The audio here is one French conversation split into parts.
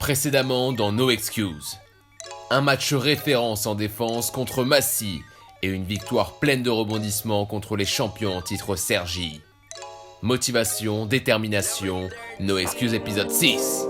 Précédemment dans No Excuse. Un match référence en défense contre Massy et une victoire pleine de rebondissements contre les champions en titre Cergy. Motivation, détermination, No Excuse épisode 6.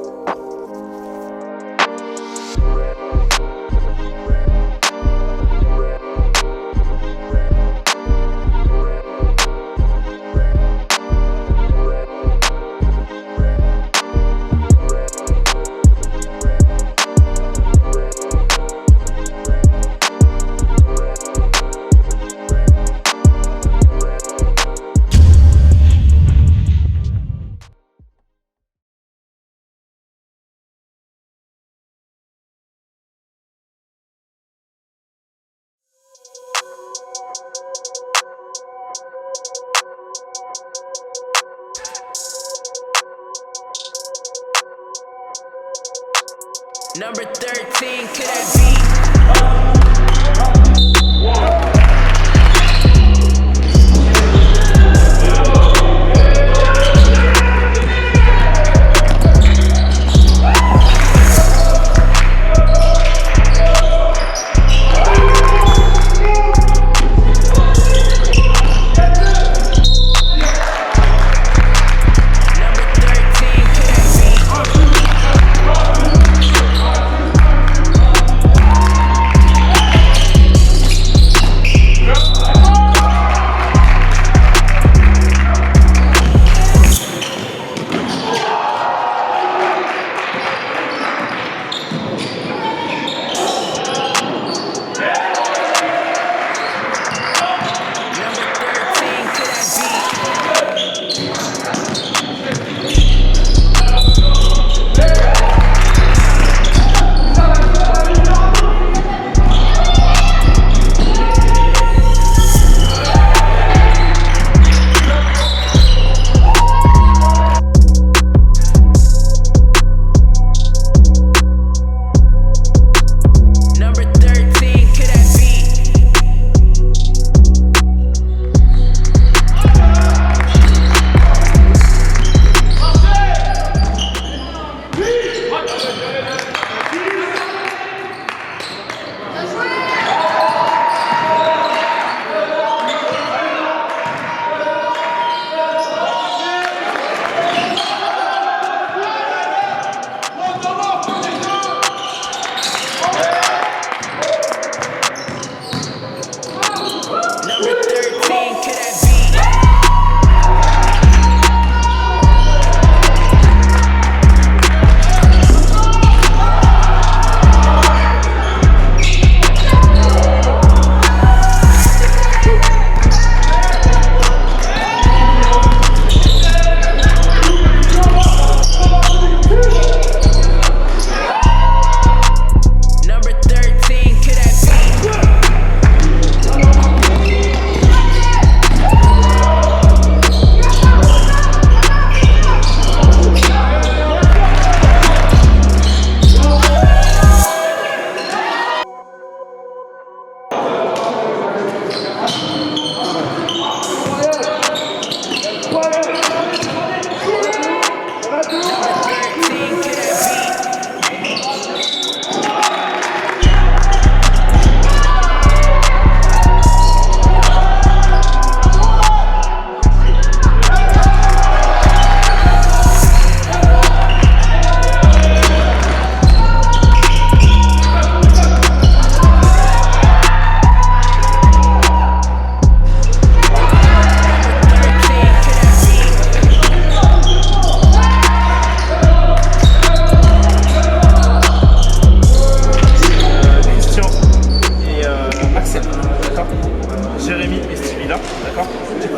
Number 13, could that be?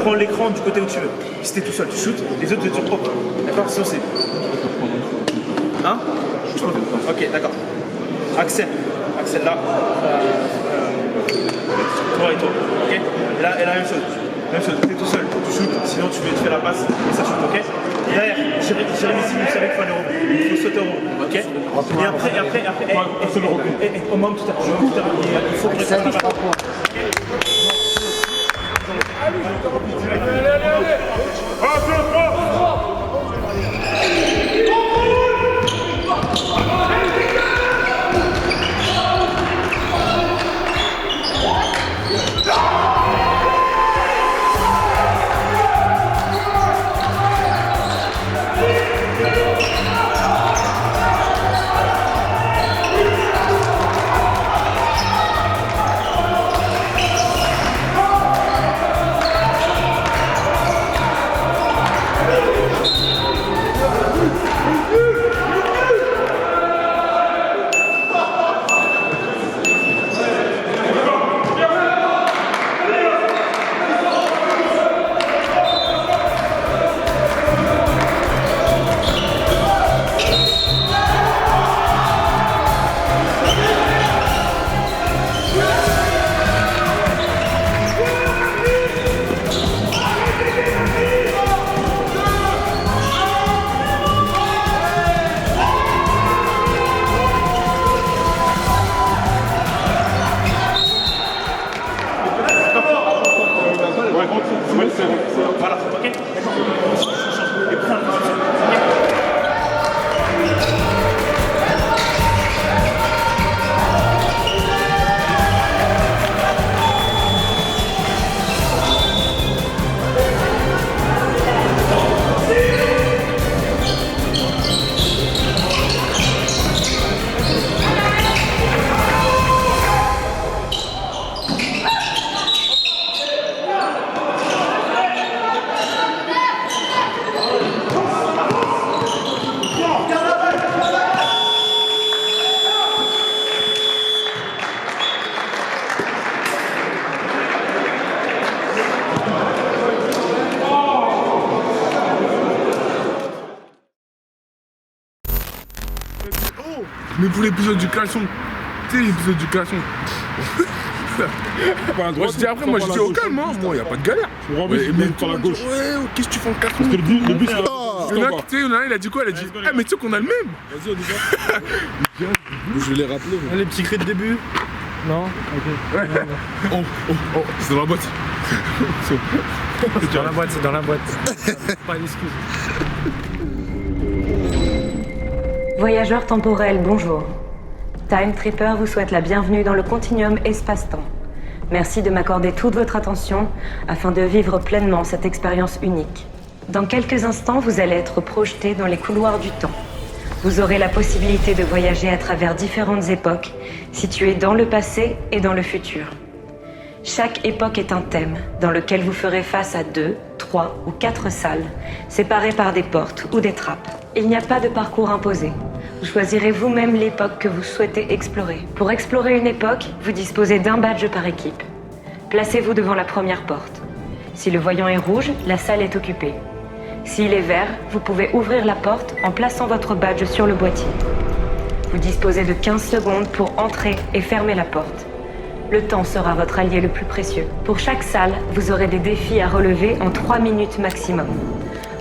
Prends l'écran du côté où tu veux. Si t'es tout seul, tu shootes, les autres, tu te propres. D'accord? Sinon, c'est. Hein? Ok, d'accord. Axel là. Toi et toi. Ok? Et là, la même chose. T'es tout seul, tu shootes, sinon tu fais la passe et ça shoot, ok? Derrière, Jérémy, si vous savez qu'il faut aller au rebond, il faut sauter au rebond, ok? Et après, au moment tout à l'heure, il faut que je fasse la balle. Allez, Oh, mais pour l'épisode du caleçon, tu sais, l'épisode du caleçon. Moi, je dis après, moi je dis au calme, hein. Moi, y a pas de galère. Mais par la gauche. Ouais, qu'est-ce que tu fais en caleçon? Parce que le but, c'est la. Il y en a un, il a dit quoi? Il a dit, ah, mais tu sais qu'on a le même. Vas-y, on y va. Je vais les rappeler. Les petits cris de début. Non. Ok. Ouais. Oh, c'est dans la boîte. C'est dans la boîte, c'est dans la boîte. Pas une excuse. Voyageurs temporels, bonjour. Time Tripper vous souhaite la bienvenue dans le continuum espace-temps. Merci de m'accorder toute votre attention afin de vivre pleinement cette expérience unique. Dans quelques instants, vous allez être projeté dans les couloirs du temps. Vous aurez la possibilité de voyager à travers différentes époques, situées dans le passé et dans le futur. Chaque époque est un thème, dans lequel vous ferez face à 2, 3 ou 4 salles, séparées par des portes ou des trappes. Il n'y a pas de parcours imposé. Vous choisirez vous-même l'époque que vous souhaitez explorer. Pour explorer une époque, vous disposez d'un badge par équipe. Placez-vous devant la première porte. Si le voyant est rouge, la salle est occupée. S'il est vert, vous pouvez ouvrir la porte en plaçant votre badge sur le boîtier. Vous disposez de 15 secondes pour entrer et fermer la porte. Le temps sera votre allié le plus précieux. Pour chaque salle, vous aurez des défis à relever en 3 minutes maximum.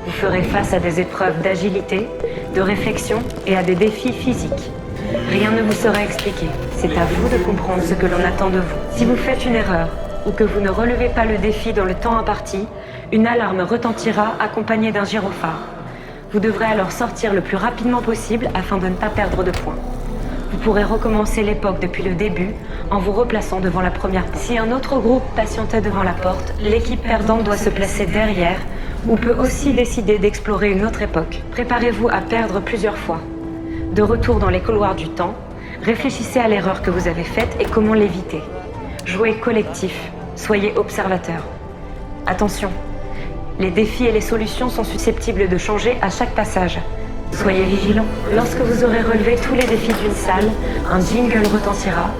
Vous ferez face à des épreuves d'agilité, de réflexion et à des défis physiques. Rien ne vous sera expliqué. C'est à vous de comprendre ce que l'on attend de vous. Si vous faites une erreur ou que vous ne relevez pas le défi dans le temps imparti, une alarme retentira accompagnée d'un gyrophare. Vous devrez alors sortir le plus rapidement possible afin de ne pas perdre de points. Vous pourrez recommencer l'époque depuis le début en vous replaçant devant la première porte. Si un autre groupe patientait devant la porte, l'équipe perdante doit se placer derrière ou peut aussi décider d'explorer une autre époque. Préparez-vous à perdre plusieurs fois. De retour dans les couloirs du temps, réfléchissez à l'erreur que vous avez faite et comment l'éviter. Jouez collectif, soyez observateur. Attention, les défis et les solutions sont susceptibles de changer à chaque passage. Soyez vigilants. Lorsque vous aurez relevé tous les défis d'une salle, un jingle retentira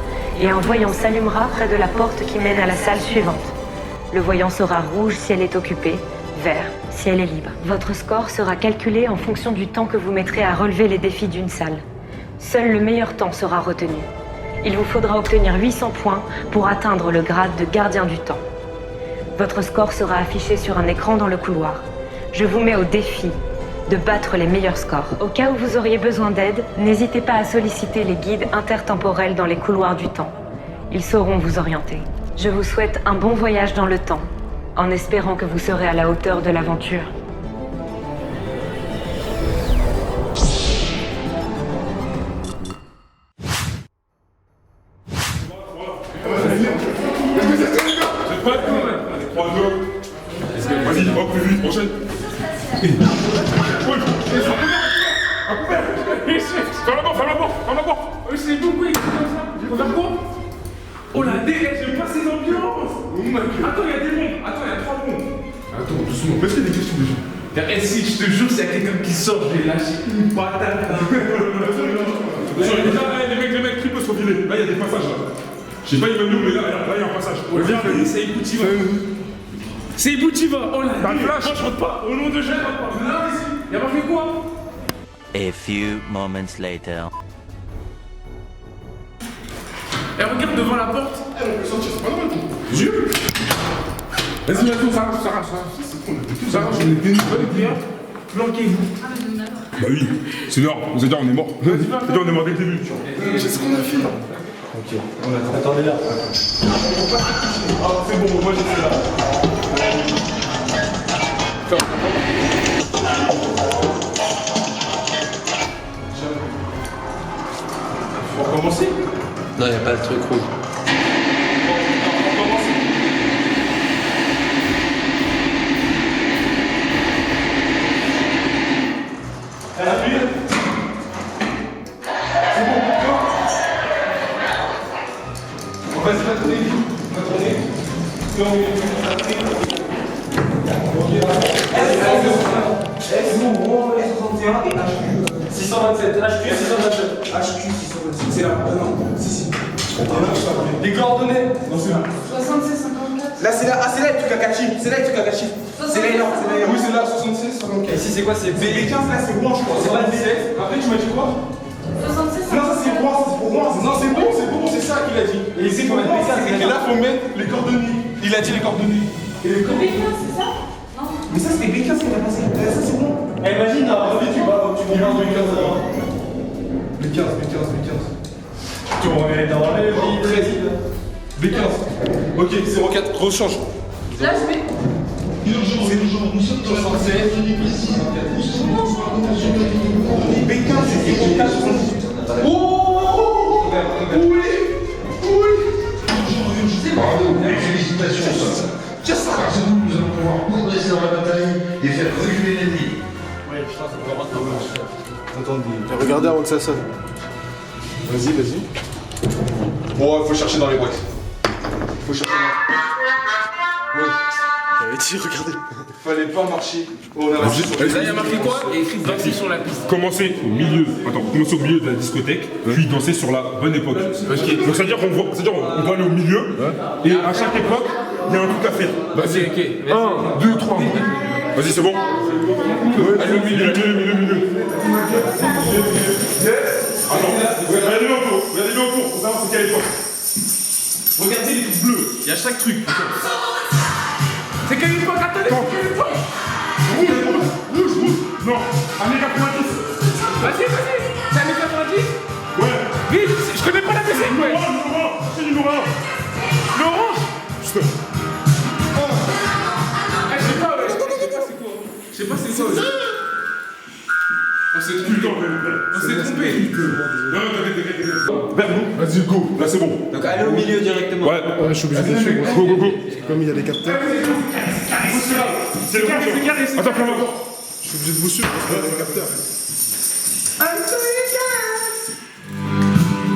et un voyant s'allumera près de la porte qui mène à la salle suivante. Le voyant sera rouge si elle est occupée, vert si elle est libre. Votre score sera calculé en fonction du temps que vous mettrez à relever les défis d'une salle. Seul le meilleur temps sera retenu. Il vous faudra obtenir 800 points pour atteindre le grade de gardien du temps. Votre score sera affiché sur un écran dans le couloir. Je vous mets au défi de battre les meilleurs scores. Au cas où vous auriez besoin d'aide, n'hésitez pas à solliciter les guides intertemporels dans les couloirs du temps. Ils sauront vous orienter. Je vous souhaite un bon voyage dans le temps, en espérant que vous serez à la hauteur de l'aventure. Vas-y, hop, plus vite, enchaîne. Ferme la porte. C'est bon, oui, comme ça. Quoi? Oh la DL, j'aime pas ces ambiances. Attends, il y a des bombes. Attends, il y a 3 bombes. Attends, doucement. Est-ce qu'il y a des questions déjà? Et si je te jure, s'il y a quelqu'un qui sort, je vais lâcher une patate. Les mecs, qui peuvent se faufiler? Là, il y a des passages là. Je sais pas, il va nous, mais là, il y a un passage. Viens, c'est Iboutiva. C'est Iboutiva. Oh la T'as le flash? Moi, je rentre pas. Au nom de Jean, je rentre pas. Là, ici. Il a pas fait quoi? A few moments later. Et regarde devant la porte. On peut sortir, c'est pas normal. Jure. Vas-y, Sarah, on est bénis. Planquez-vous. Bah oui, c'est l'heure, vous allez dire on est mort. C'est-à-dire on est mort dès le début. C'est ce qu'on a fait. Ok, on attend. Attendez là. Ah, c'est bon, moi j'étais là. Faut recommencer. Non, y a pas le truc rouge. C'est là. Non, si. Les coordonnées. Non, c'est là. 66, 54. Là, c'est là. Ah, c'est là le truc à 4 chiffres. C'est là le truc à 4 chiffres. C'est là, non, c'est là. Oui, c'est là, 66, 64. Ici, c'est quoi? C'est B15, là, c'est rouge, je crois. C'est pas le 17. Après, tu m'as dit quoi? 66. Non, ça c'est pour moi, ça c'est pour moi. Non, c'est bon, c'est ça qu'il a dit. Et c'est pour moi, et là, faut mettre les coordonnées. Il a dit les coordonnées. Et les coordonnées. C'est ça? Non. Mais ça, c'était B15 qui a passé. Ça, c'est bon. Eh, imagine, tu vas B15. Tu remets dans les 13. B15. Ok, 04, rechange. Là, je vais. Nous sommes dans 67. B15, c'est 04, 78. Oh oui. Félicitations, grâce à vous, nous allons pouvoir progresser dans la bataille et faire reculer l'ennemi. Ouais, putain, ça peut vraiment être Attendez, regardez avant que ça sonne. Vas-y. Bon, faut chercher dans les boîtes. Ouais. J'avais dit, regardez. Fallait pas marcher. Oh, on a marché sur Là, il y a marqué quoi? Il y a écrit danser sur la piste. Commencer au milieu de la discothèque, puis danser sur la bonne époque. Donc ça veut dire qu'on va aller au milieu, et à chaque époque, il y a un truc à faire. Vas-y, ok. 1, 2, 3. Vas-y, c'est bon. Allez, le milieu. Attends, regardez le autour, pour savoir c'est quelle époque. Regardez les trucs bleus, il y a chaque truc. C'est quelle époque? Attendez, c'est quelle époque? Rouge. Non, années 90. Vas-y. C'est années 90? Ouais. Vite, je connais pas la musique, ouais. C'est numéro 1. L'orange? Putain. Je sais pas c'est quoi. On s'est trompé. Non, t'inquiète. Vas-y, go. Là, c'est bon. Donc allez au milieu directement. Ouais, je suis obligé de suivre. Go. Comme il y a des capteurs. C'est le carré. Attends, prends-moi. Je suis obligé de vous suivre parce qu'il y a des capteurs.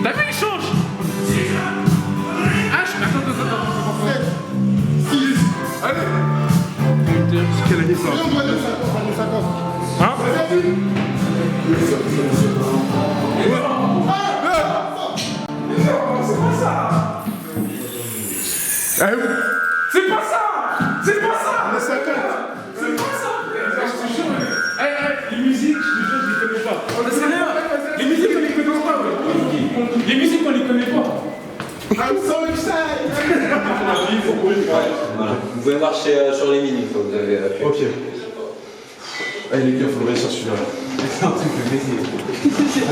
T'as vu, il change. Attends. Allez. Quelle année ça? Hein? C'est pas ça. Les musiques, je les connais pas. On ne sait rien. Les musiques, on les connaît pas. Les musiques, on les connaît pas. I'm so excited. Voilà. Vous pouvez marcher sur les mines une fois que vous avez appuyé. Ok. Allez les gars, faut réussir celui-là. C'est un truc de baiser.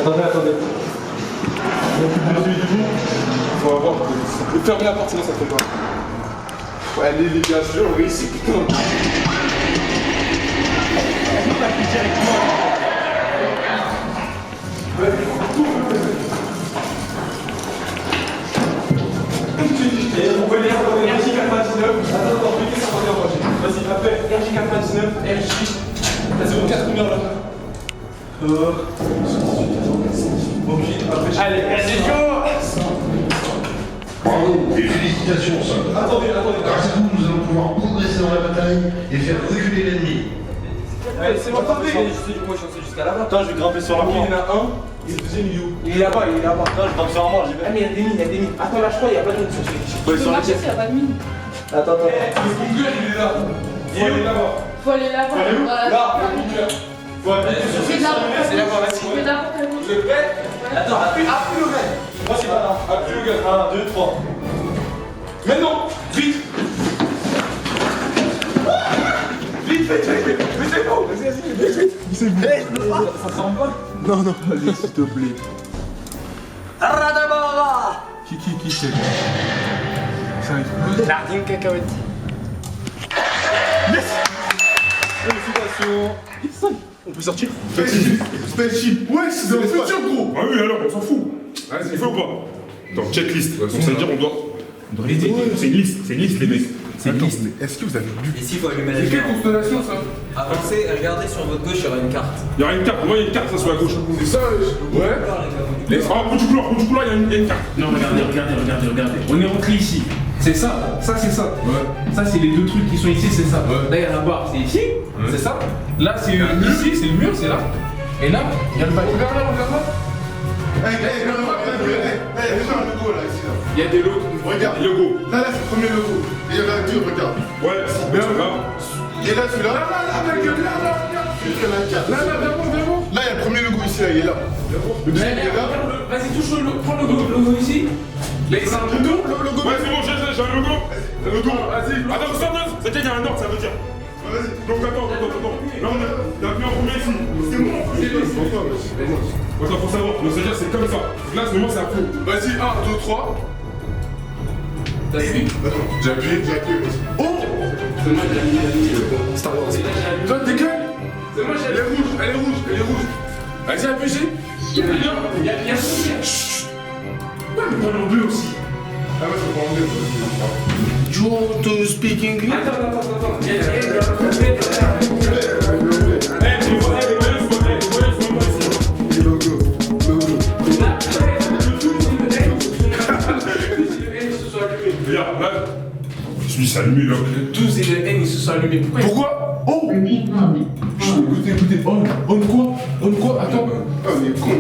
Attendez. Faut avoir. Fermez la porte sinon ça fait pas. Allez les gars, je réussis. Putain. On peut lire RJ99. Attends, ça va bien Roger. Vas-y, appelle RJ99, RJ. T'as 04 combien là? Allez, let's go. Bravo et félicitations, ça. Attendez. Grâce à vous, nous allons pouvoir progresser dans la bataille et faire reculer l'ennemi. Allez, c'est bon, attendez. Moi je suis jusqu'à là-bas. Attends, je vais grimper sur la Il y en a un, et le deuxième il est où? Il est là-bas. Non, je grimpe sur un mort, j'ai vu. Ah, mais il y a des mines. Attends, là, je crois, il y a pas de mines sur celui-ci. Tu peux marcher s'il n'y a pas de mine. Attends. Le bunker, il est là. Il est là-bas. Faut aller là-bas. Là, le bunker. C'est là-bas. C'est là-bas, vas-y. C'est là-bas. Je pète. Attends, appuie le gun. Moi, c'est pas là. Appuie le gun. 1, 2, 3. Maintenant, vite. Vite. Mais c'est bon. Vas-y. C'est bon. Ça te rend pas? Non. Allez, s'il te plaît. Qui c'est? Ça arrive. Nardine cacahuète. Yes. Félicitations. On peut sortir? Spaceship. Ouais, c'est dans le futur, gros. Ah oui, alors, on s'en fout. Il faut ou pas? Attends, checklist. Ça veut dire on doit. C'est une liste, les mecs. C'est une liste. Est-ce que vous avez lu? Ici, il faut allumer la C'est quelle lumière. constellation ça? Avancez, regardez sur votre gauche, il y aura une carte. Il y aura une carte. Moi, il y a une carte, ça sur la gauche. C'est ça, ouais. Ah, bout du couloir, il y a une carte. Non, regardez. On est rentré ici. C'est ça. Ça, c'est ça. Ouais. Ça, c'est les deux trucs qui sont ici, c'est ça. Ouais. Là, il y a la barre, c'est ici. Ouais. C'est ça. Là, c'est ici, c'est le mur, c'est là. Et là, il y a le bâtiment. Regarde là. Regarde le logo là, ici là. Il y a des lots. Regarde. Logo. Là, c'est le premier logo. Et il y en a deux, regarde. Ouais, Mais là. Et là, celui-là. Là, mec, là, regarde. Là, il y a le premier logo ici. ici, là, il est là. Le deuxième, il est là. Vas-y, touche le logo, prends le logo ici. Là, c'est un logo. Ouais, c'est bon, j'ai un logo. Un logo, vas-y. Attends, ça veut dire qu'il y a un ordre, ça veut dire. Vas-y. Donc, attends. Là, on a appuyé en premier ici. C'est bon. Attends, faut savoir. Donc, ça veut dire c'est comme ça. Donc là, ce moment, c'est un faux. Vas-y, 1, 2, 3. T'as vu? J'ai appuyé, vas-y. Oh! C'est moi qui ai mis Star Wars. Toi, décale. C'est moi qui Elle est rouge. Vas-y, appuie. Il y a ça. Ouais, mais pas l'anglais aussi. Ah ouais, c'est pas anglais. You want to speak English? Attends. Regarde, là, je me suis allumé là. Le 12 et le N, ils se sont allumés. Pourquoi? Oh! Écoutez, on quoi? Attends. Ah, mais con.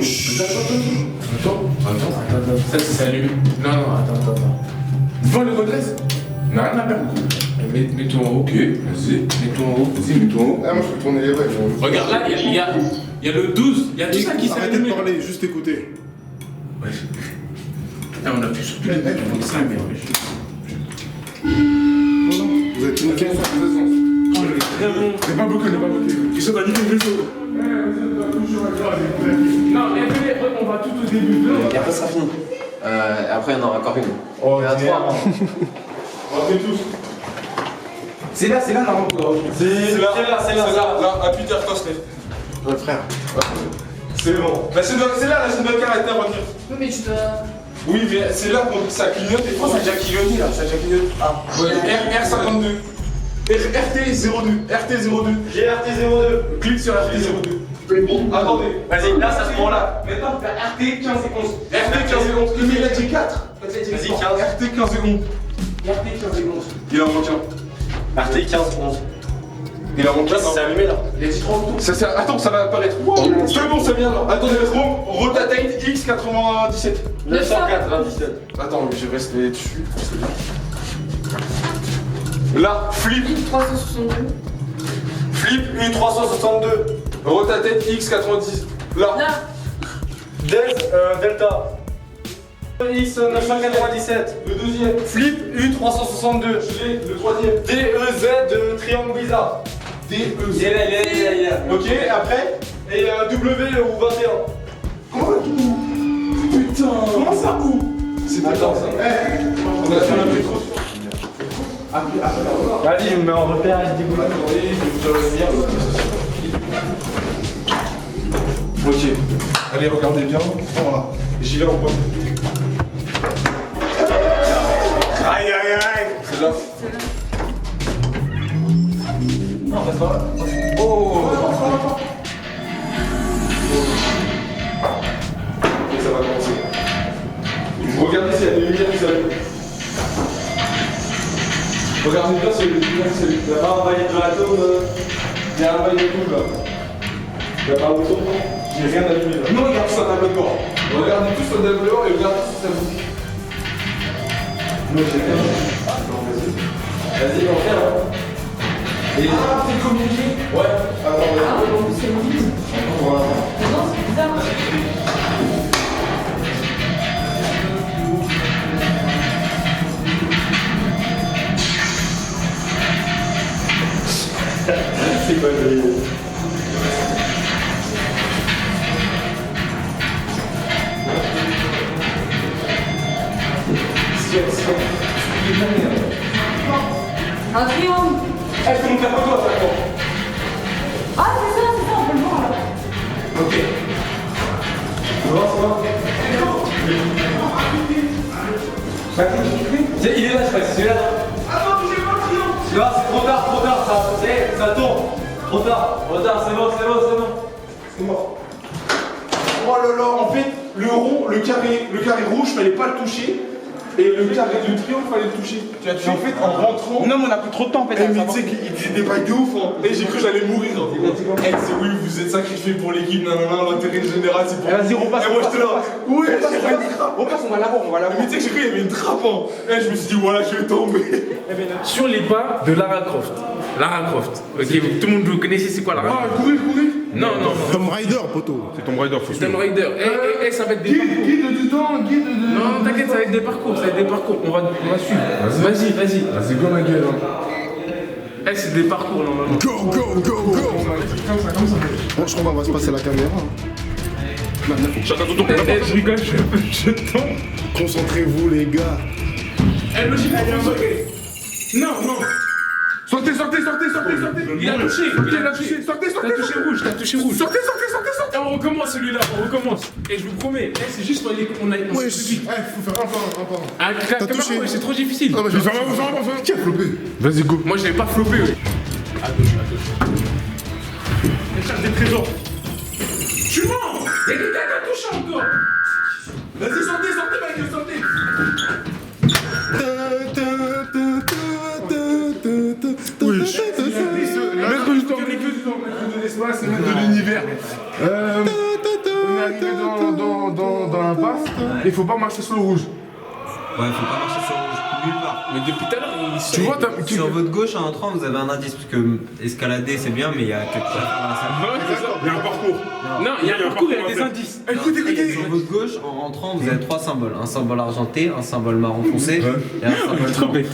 Attends. Ça, c'est allumé. Non, attends. Devant le redresse. Non, rien à perdre. Mets-toi en haut, ok. Vas-y, mets-toi en haut. Ah, moi, je peux tourner les règles. Regarde, là, il y a le 12. Il y a tout ça qui s'est Arrêtez allumé. de parler, juste écoutez. Ouais. Là, on appuie sur tous les mecs, on ça, mais Vous êtes une quinzaine, n'est pas bloqué. Ils sont d'animer le réseau. non, on va tout au début. Et après, ça sera fini. Après, il y en aura encore une. Oh, il y en a 3. On va faire tous. C'est là, normalement. C'est là. Là, appuie-toi, Ouais, frère. C'est bon. La chaîne de caractère, à retenir. Oui, mais tu dois. Oui, mais c'est là que ça clignote et Oh, ça a déjà clignoté là, Ah, R52. RT02. J'ai RT02. Clique sur RT02. Attendez. Vas-y, là, ça se prend là. Maintenant, tu as RT 15 secondes. RT 15 secondes. Il a dit 4. Vas-y, 15. RT 15 secondes. RT 15 secondes. Il en manque un. RT 15 secondes. Il en manque un. C'est allumé là. Il a dit 30 tours. Attends, ça va apparaître. C'est bon, ça vient là. Attendez, rotate X97. 997. Attends, mais je vais rester dessus. Là, flip. 362. Flip U362. Rotate X90. Là. Delta. X997. Le deuxième. Flip U362. Le troisième. DEZ de triangle bizarre. DEZ. Il est là. Ok, après. Et W ou 21. Putain. Comment ça où? C'est pas ça. On a fait un peu trop. Vas-y, je me mets en repère et je dégoûte. Ok. Allez, regardez bien. Voilà. J'y vais en point. Aïe. C'est là. Non, passe par là. Oh. Et ça va commencer. Regardez s'il y a des lumières qui s'allument. Regardez bien s'il y a des lumières qui s'allument. Il n'y a pas un baillet de l'atome. Il y a un bail de tout là. Il n'y a pas un bouton. J'ai rien allumé là. Non, regarde ça tableau de bord. Regardez tous sur le tableau de bord et regardez si ça bouge. Non, j'ai rien. Vas-y, on fait là. Et c'est communiqué. Ouais. Attends, Ah, bon, c'est bon. Non, c'est bizarre. C'est quoi le délire? Un triangle. Eh, je te montre la photo à chaque fois. Ah, c'est ça, on peut le voir là. Ok. Il est là, je crois, c'est celui-là. Attends, bougez pas le triangle. Non, c'est trop tard, ça tourne. Trop tard, c'est bon. C'est mort. Oh là là, en fait, le rond, le carré rouge, fallait pas le toucher. Et le carré du triangle, fallait le toucher. Tu as tué. En fait, en rentrant. Non, mais on a pris trop de temps en fait. Mais tu sais qu'il disait des bails de ouf. Hein. Et j'ai cru que j'allais mourir. Eh, c'est oui, vous êtes sacrifié pour l'équipe. Nanana, l'intérêt général, c'est pour. Vas-y, repasse. Et moi, j'étais là. Ouais, Repasse, on va l'avoir, Mais tu sais que j'ai cru qu'il y avait une trappe. Hein. Et je me suis dit, voilà, je vais tomber. Sur les pas de Lara Croft. Ok, tout le monde vous connaissez, c'est quoi Lara Croft? Courir. Non. Tomb Raider, poteau. C'est Tomb Raider, faut Tomb Raider. Ça va être des parcours. Guide du temps, guide de... Non, t'inquiète, ça va être des parcours. On va suivre. Vas-y. Vas-y, go la gueule. C'est des parcours normalement. Go. Comme ça. Bon, je crois qu'on va se passer la caméra. Chacun son tour. Je rigole, je tombe. Concentrez-vous, les gars. Logique, Non. Sortez. Il a touché. Sortez. T'as touché rouge. Sortez. Et on recommence celui-là, Et je vous promets, c'est juste pour on a Ouais, faut faire un par un. Ah, T'as touché. c'est trop difficile. Ah, bah, qui a flopé? Vas-y, go. Moi, j'avais pas flopé. Elle cherche des trésors. Tu mens. Il y a quelqu'un qui a touché encore. Vas-y, sortez, Michael, sortez. Maître du temps, de l'espace, maître de l'univers. On est arrivé dans l'impasse. Il faut pas marcher sur le rouge. Ouais, faut pas marcher sur le rouge, nulle part. Mais depuis tout à l'heure, tu vois, sur votre gauche en entrant, vous avez un indice parce que escalader c'est bien, mais il y a quelque chose à faire dans la salle. Il y a un parcours. Non, il y a un parcours, il y a des indices. Écoutez. Sur votre gauche en rentrant, vous avez 3 symboles. Un symbole argenté, un symbole marron foncé et un symbole blanc.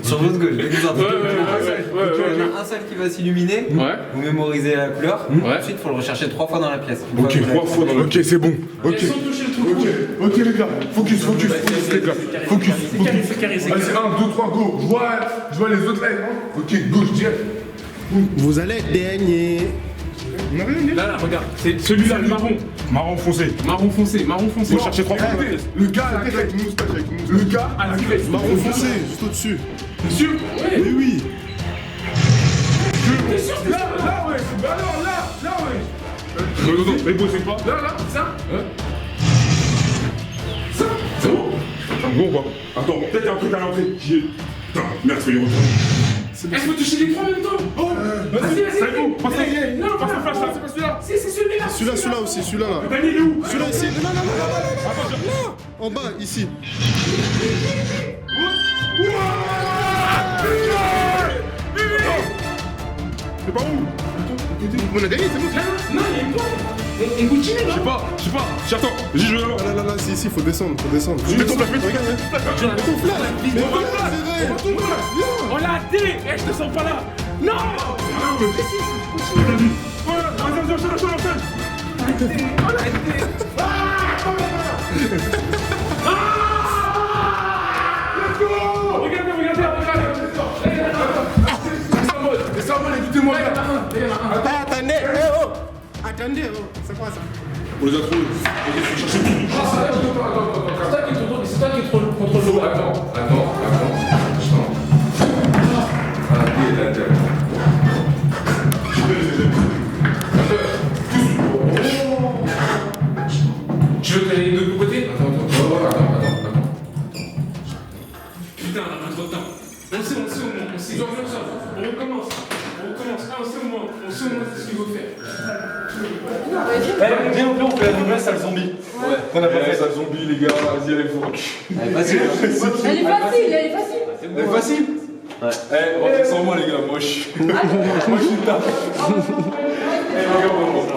Sur votre gauche, je vais vous entendre. Il y en a un seul qui va s'illuminer. Vous mémorisez la couleur. Ensuite, il faut le rechercher 3 fois dans la pièce. Ok, 3 fois dans la pièce. Ok, c'est bon. Ok, Ok, les gars. Focus, les gars. Focus. C'est carré. Vas-y, 1, 2, 3, go. Je vois les autres là. Ok, go, je dirais. Vous allez être dernier. Là, regarde, c'est celui-là, le marron. Marron foncé. Faut chercher 3 fois. Le gars à la tête avec moustache. Le gars à la tête marron foncé, juste au-dessus. T'es sûr? Oui. T'es sûr? Là, ouais. Bah non, là, ouais. Non, mais bossez pas. Là, ça? Ça, c'est bon. Bon, on va. Attends, peut-être un truc à l'entrée. Putain, merde, soyez retournés. Est-ce que tu chez les 3 en même temps? Vas-y. C'est bon, passez. Non, pas ce flash là, c'est pas celui-là. Si, c'est celui-là. Celui-là aussi, celui-là là. Daniel, il est où? Celui-là ici. Non. En bas, ici. C'est pas où? On a gagné, c'est bon. Non, il est pas. On continue là. Je sais pas. J'attends. Vas-y, je vais là. Là, c'est ici, faut descendre. Je mets ton flash, Regarde, ton flash. On l'a hâté. Je te sens pas là. Non. Vas-y, enchaîne. On l'a hâté. Let's go. Regardez. Descends-moi, écoutez-moi. Attendez, c'est quoi ça? On les a trouvés. C'est toi qui contrôle l'eau. Attends. Tu veux que j'aille de l'autre côté? Attends. Putain, on a trop de temps. On sait au moins. On recommence. On sait au moins ce qu'il faut faire. Viens, on fait la nouvelle salle zombie. Ouais. On a pas fait salle zombie, les gars. Vas-y, allez, faut. Elle est facile. Elle est facile. Ouais. Rentrez sans moi, les gars. Moi, je suis tapé.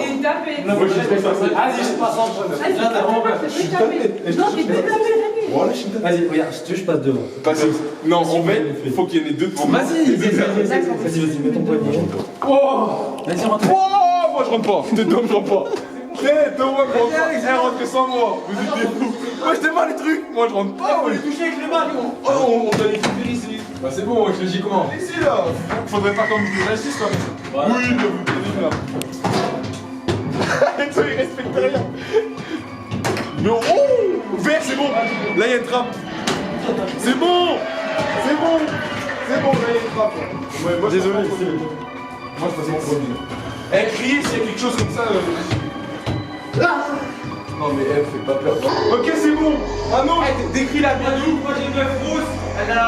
Il est tapé. Moi, je suis tapé. Vas-y, je passe en premier. Non, t'es pas tapé. Vas-y, regarde, si tu veux, je passe devant. Non, en fait, il faut qu'il y en ait deux devant. Vas-y, mets ton poignet. Vas-y, rentre. Moi, je rentre pas. T'es d'homme, je rentre pas. Thomas, rentrez sans moi. Vous êtes des fous. Moi, je démarre les trucs. Moi, je rentre pas. On les toucher avec les mains. On doit les couper ici. Bah, c'est bon, je te dis comment. Ici, là. Faudrait pas comme vous réussissez comme ça. Oui, je vous tenez là. Toi, il respecte rien. Mais oh, vert, c'est bon. Là, il y a une trappe. C'est bon. Là, il y a une trappe. Ouais, moi, désolé. Moi, je passe mon premier. Criez s'il y a quelque chose comme ça. Non, mais elle fait pas peur. Ok, c'est bon. Ah non, décris-la bien. Moi, j'ai une meuf rousse. Elle a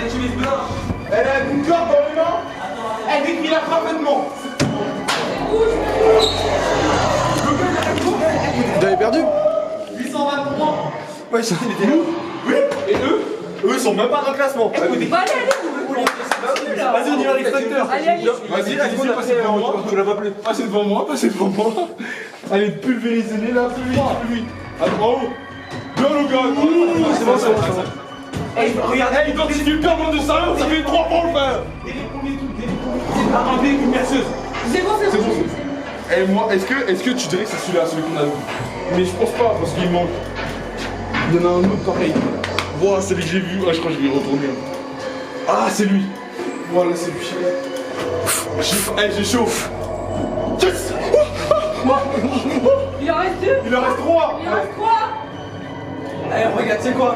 une chemise blanche. Elle a une corde dans les mains. Elle décrit-la parfaitement. Vous avez perdu? 823. Ouais, il était là. Oui. Et eux, ils sont même pas dans le classement. Allez, Vas-y, on y va à l'extracteur. Allez, allez. Vas-y, passez devant moi. Tu l'as pas appelé. Passez devant moi, passez devant moi. Allez, pulvérisez-les là, plus vite. En haut. Bien le gars. C'est bon, c'est bon. Hey, regardez, il continue pas monde de sérieux, ça fait 3 fois le faire. Et les premiers trucs, attendez, une perceuse. C'est bon, c'est bon. Et moi, est-ce que tu dirais que c'est celui-là, celui qu'on a vu? Mais je pense pas, parce qu'il manque. Il y en a un autre pareil. Voilà, celui que j'ai vu. Ah, je crois que je vais y retourner. Ah, c'est lui. Voilà, c'est lui. J'ai chaud. Yes. Il en reste 2. Il en reste 3. Il en reste 3. Allez, regarde, c'est quoi?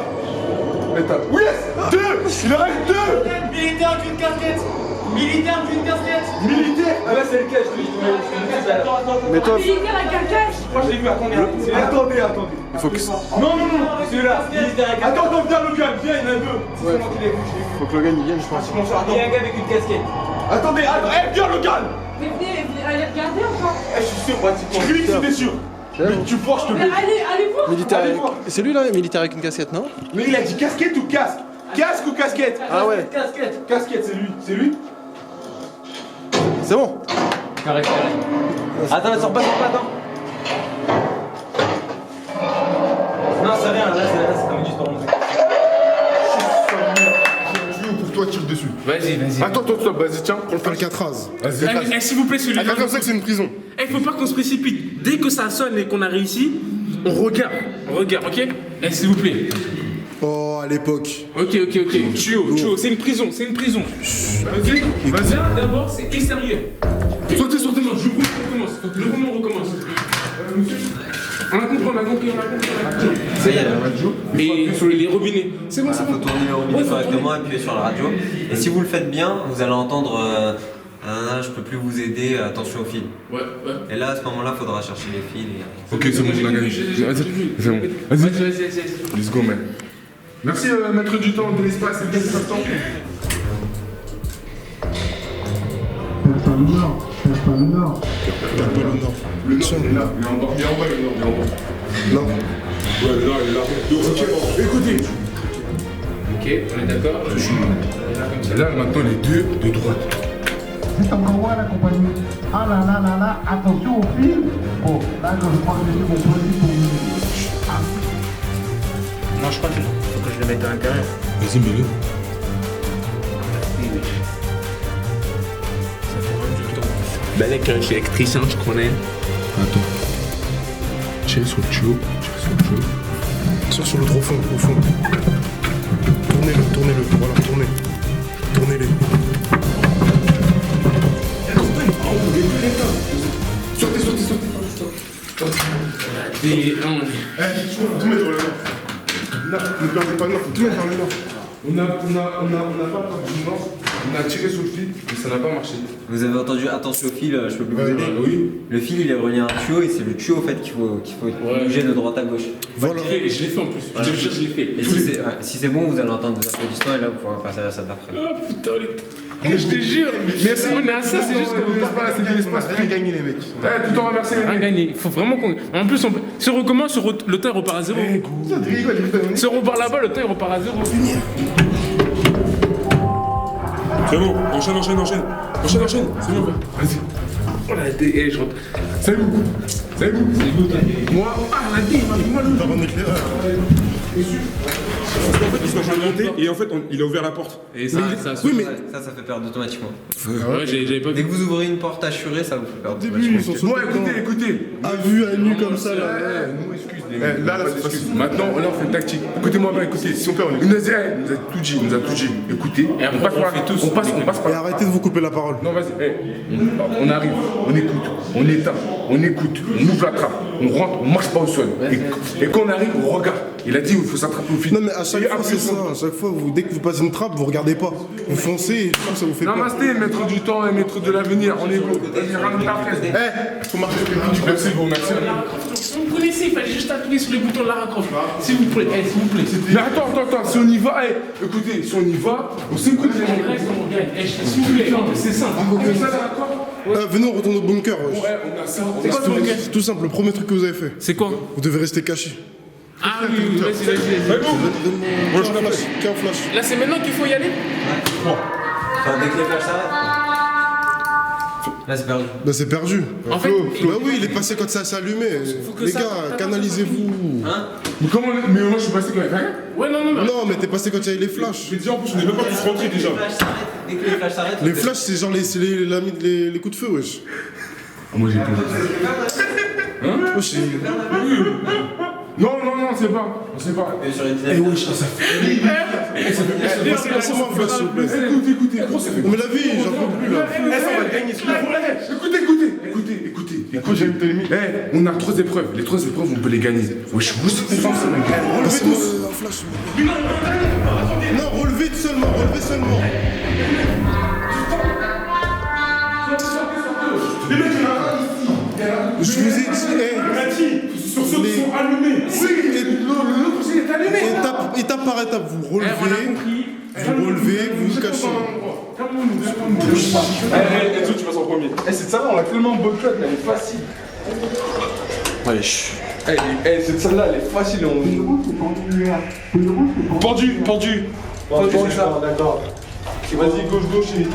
Oui, yes. 2. Il en reste 2. Militaire avec une casquette. Militaire avec une casquette. Militaire. Ah bah c'est le cache, lui. Attends. Mais toi, Militaire avec un cache. Moi, je l'ai vu, attendez. il faut que... Non, celui-là. Attends, viens, Logan, viens, il y en a 2. C'est moi qui l'ai vu, Faut que le gars il vienne, je pense. Il y a un gars avec une casquette. Attendez, viens, Logan. Mais venez, allez regarder encore. Je suis sûr, pratiquement. Je suis sûr. Tu forces, je te Mais le allez voir. Militaire Allez avec... voir. C'est lui là, militaire avec une casquette, non? Mais il a dit casquette ou casque? Casque ou casquette? Ah ouais. Casquette. Casquette, c'est lui. C'est lui? C'est bon. Carré. Attends, sors pas, attends. Non, c'est rien, là, c'est comme du sport. Pour toi, tire dessus. Vas-y. Attends, vas-y, tiens. Pour le faire 4 rases. Eh, s'il vous plaît, celui-là. Attends, comme ça que c'est une prison. Eh, faut pas qu'on se précipite. Dès que ça sonne et qu'on a réussi, on regarde, ok? Eh, s'il vous plaît. Oh, à l'époque. Ok. Chio, c'est une prison. Vas-y. Là, d'abord, c'est extérieur. Sortez, non, le roman recommence. Monsieur, on a compris. Ça y est, la radio. Et sur les robinets. C'est bon. Faut tourner le robinet correctement et appuyer sur la radio. Et si vous le faites bien, vous allez entendre je peux plus vous aider, attention au fil. Ouais. Et là, à ce moment-là, il faudra chercher les fils. Ok, c'est bon, on a gagné. C'est bon. Vas-y. Let's go, man. Merci, maître du temps, de l'espace et de l'espace-temps. Le nord, il est là. Il est en bas, le nord. Non. Ouais, le nord, il est là. Ok, écoutez. Ok, on est d'accord. Là, maintenant, les deux de droite. C'est encore moi la compagnie. Ah là, attention au fil. Bon, là, je crois que j'ai mon produit pour vous. Non, je crois qu'il faut que je le mette à l'intérieur. Vas-y, mets-le. Ça fait vraiment du temps. Ben, mec, je suis électricien, je connais. Attends. Tire sur le tuyau. Tire sur l'autre au fond. Tournez-le. Voilà, tournez-les. Sortez. Tout mettre dans le nord. Non, ne perdez pas le nord, faut tout mettre dans le nord. On n'a pas peur du nord. On a tiré sur le fil, mais ça n'a pas marché. Vous avez entendu attention au fil, je peux plus vous aider. Oui. Le fil, il est relié à un tuyau et c'est le tuyau en fait qu'il faut bouger de droite à gauche. Voilà. Je l'ai fait en plus. Je l'ai fait. Et si c'est bon, vous allez entendre des applaudissements et là vous pourrez passer à la salle d'après. Oh putain, je te jure. Mais si on est à ça, c'est juste qu'on veut pas. C'est de l'espace. Rien gagné, les mecs. Tout en remercier. Rien gagné. Il faut vraiment qu'on. En plus, si on recommence, le temps repart à 0. Si on repart là-bas, le temps repart à 0. C'est bon, enchaîne. C'est bon. Vas-y. Oh la D, je rentre. C'est où Moi, la D, il m'a fait mal. On va remettre les En fait, il se machin de monter et en fait, il a ouvert la porte. Et ça, oui, mais ça fait perdre automatiquement. Ouais, j'avais pas vu. Dès que vous ouvrez une porte assurée, ça vous fait perdre automatiquement. Bon, écoutez. À vue, à nu comme ça, là. Là, c'est facile. Maintenant, là, on fait une tactique. Écoutez-moi bien, écoutez. Si on perd, on nous a tout dit. Écoutez. Et après, on passe par Et arrêtez de vous couper la parole. Non, vas-y. On arrive, on écoute, on éteint, on écoute, on ouvre la trappe, on rentre, on marche pas au sol. Et quand on arrive, on regarde. Il a dit il faut s'attraper au fil. Non, mais à chaque fois, c'est ça. À chaque fois, dès que vous passez une trappe, vous regardez pas. Vous foncez et tout, ça vous fait peur. Namasté, maître du temps et maître de l'avenir. On est beau. Faut marcher sur le du merci, bon, merci. Vous connaissez, il fallait juste appuyer sur les boutons de Lara Croft. S'il vous plaît, s'il vous plaît. Mais attends, si on y va, écoutez, si on y va, on s'écoute. S'il vous plaît, c'est simple. Venez, on retourne au bunker. Ouais, on a ça. C'est tout simple, le premier truc que vous avez fait. C'est quoi? Vous devez rester caché. Ah oui, vas-y. Donne-moi un flash. Là, c'est maintenant qu'il faut y aller? Enfin, dès que les flashs s'arrêtent. Là, c'est perdu. Bah c'est perdu. En fait, Bah oui, il est passé quand ça s'est allumé. Les gars, canalisez-vous. Hein? Mais comment. Mais moi je suis passé quand même. Ouais, non. Non, mais t'es passé quand il y avait les flashs. Mais déjà en plus, on est même pas tous rentrés déjà. Dès que les flashs s'arrêtent. Les flashs, c'est genre les coups de feu, wesh. Moi j'ai pas. Hein? Wesh, Non, on sait pas. On sait pas. Et sur les Eh wesh, ça fait. Passez-moi un flash, s'il vous plaît. Écoutez, gros, ça fait. Mais la vie, j'en peux plus là. Écoutez, j'aime t'aimer. On a 3 épreuves. Les 3 épreuves, on peut les gagner. Wesh, vous savez ça, Passez-moi un flash. Non, relevez seulement. Je vous ai dit, sur ceux qui sont allumés. Oui, étape par étape, vous relevez, vous vous cachez. Enzo, tu passes en premier. Cette salle-là, on l'a tellement boycott, elle est facile. Allez, cette salle-là, elle est facile. Pendu, ça. D'accord. Vas-y, gauche, et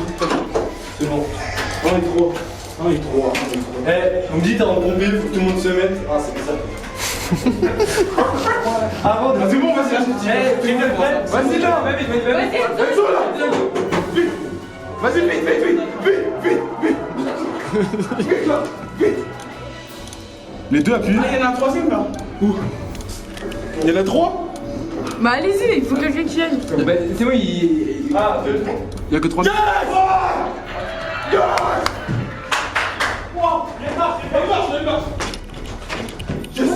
c'est bon. 1 et 3. On me dit, t'as en pompé, faut que tout le monde se mette. Ah, c'est ça. Ah bon, c'est bon, vas-y, vas-y là. Vas-y, vite. Les deux appuient. Ah, il y en a un troisième là. Où? Il y en a 3? Bah allez-y, il faut quelqu'un qui aille. Bah, c'est moi, Ah, 2. Il y a que 3. Yes!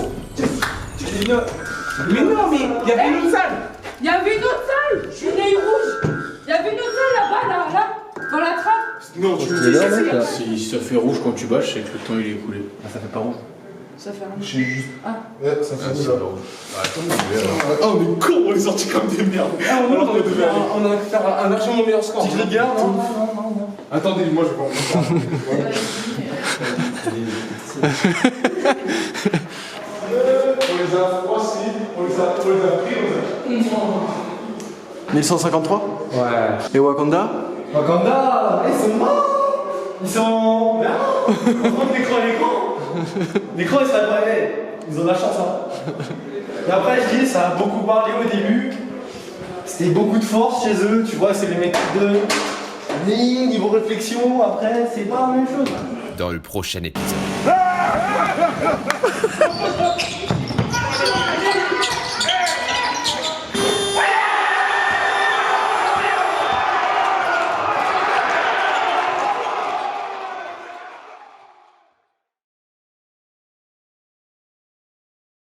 Mais non, mais il y avait une autre salle. Il y avait une autre salle. Je suis nez rouge. Il y avait une autre salle là-bas, là, dans la trappe. Non, tu C'est là, mec. Si ça fait rouge quand tu bâches, c'est que le temps il est écoulé. Ah, ça fait pas rouge. Ça fait un. J'ai juste. Ah. Ouais, ça fait ça. Ah, on est con, on est sortis comme des merdes. On a fait un largement meilleur score. Tu regardes? Non. Attendez, moi je vais pas. On les a aussi, on les a pris, 1153. Ouais. Et Wakanda? Wakanda, ils sont morts. Ils sont. Non. On prend l'écran. L'écran, il serait pas. Ils ont de la chance, hein. Et après, je dis, ça a beaucoup parlé au début. C'était beaucoup de force chez eux. Tu vois, c'est les mecs de ligne, niveau réflexion. Après, c'est pas la même chose. Dans le prochain épisode.